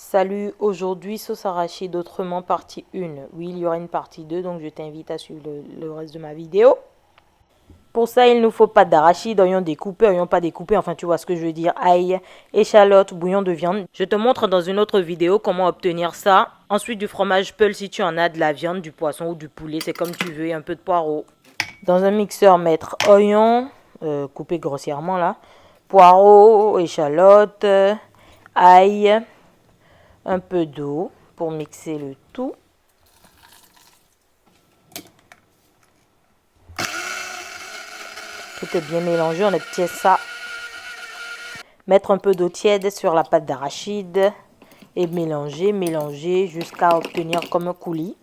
Salut, aujourd'hui sauce arachide autrement partie 1. Oui, il y aura une partie 2, donc je t'invite à suivre le reste de ma vidéo. Pour ça, il nous faut pâte d'arachide, oignons découpés, oignons pas découpés, enfin tu vois ce que je veux dire, ail, échalote, bouillon de viande. Je te montre dans une autre vidéo comment obtenir ça. Ensuite du fromage peul si tu en as, de la viande, du poisson ou du poulet, c'est comme tu veux, et un peu de poireau. Dans un mixeur, mettre oignons, coupés grossièrement là, poireaux, échalote, ail, un peu d'eau pour mixer le tout. Tout est bien mélangé, on obtient ça. Mettre un peu d'eau tiède sur la pâte d'arachide et mélanger jusqu'à obtenir comme un coulis.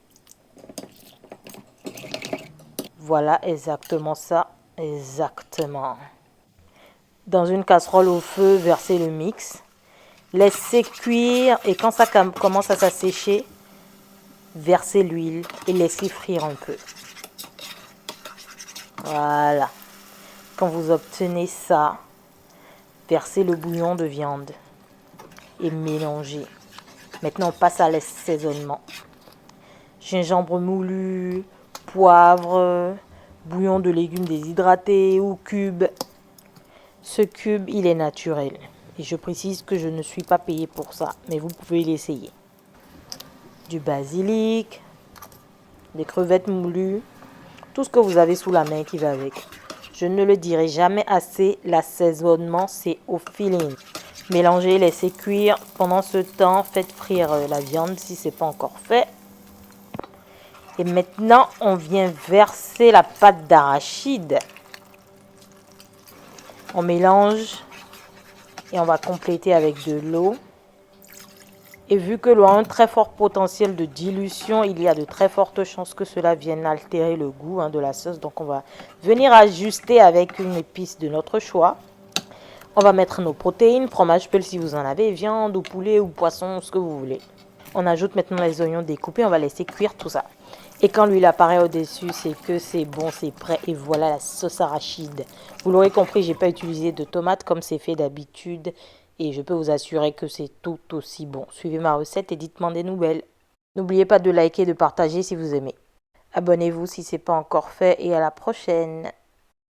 Voilà exactement ça, exactement. Dans une casserole au feu, verser le mix. Laisser cuire et quand ça commence à s'assécher, verser l'huile et laisser frire un peu. Voilà. Quand vous obtenez ça, versez le bouillon de viande et mélangez. Maintenant, on passe à l'assaisonnement. Gingembre moulu, poivre, bouillon de légumes déshydratés ou cube. Ce cube, il est naturel. Et je précise que je ne suis pas payée pour ça, mais vous pouvez l'essayer. Du basilic, des crevettes moulues, tout ce que vous avez sous la main qui va avec. Je ne le dirai jamais assez, l'assaisonnement c'est au feeling. Mélangez, laissez cuire. Pendant ce temps, faites frire la viande si ce n'est pas encore fait. Et maintenant, on vient verser la pâte d'arachide. On mélange et on va compléter avec de l'eau. Et vu que l'eau a un très fort potentiel de dilution, il y a de très fortes chances que cela vienne altérer le goût de la sauce. Donc on va venir ajuster avec une épice de notre choix. On va mettre nos protéines, fromage peul si vous en avez, viande ou poulet ou poisson, ce que vous voulez. On ajoute maintenant les oignons découpés, on va laisser cuire tout ça. Et quand l'huile apparaît au-dessus, c'est que c'est bon, c'est prêt. Et voilà la sauce arachide. Vous l'aurez compris, je n'ai pas utilisé de tomates comme c'est fait d'habitude. Et je peux vous assurer que c'est tout aussi bon. Suivez ma recette et dites-moi des nouvelles. N'oubliez pas de liker et de partager si vous aimez. Abonnez-vous si ce n'est pas encore fait et à la prochaine.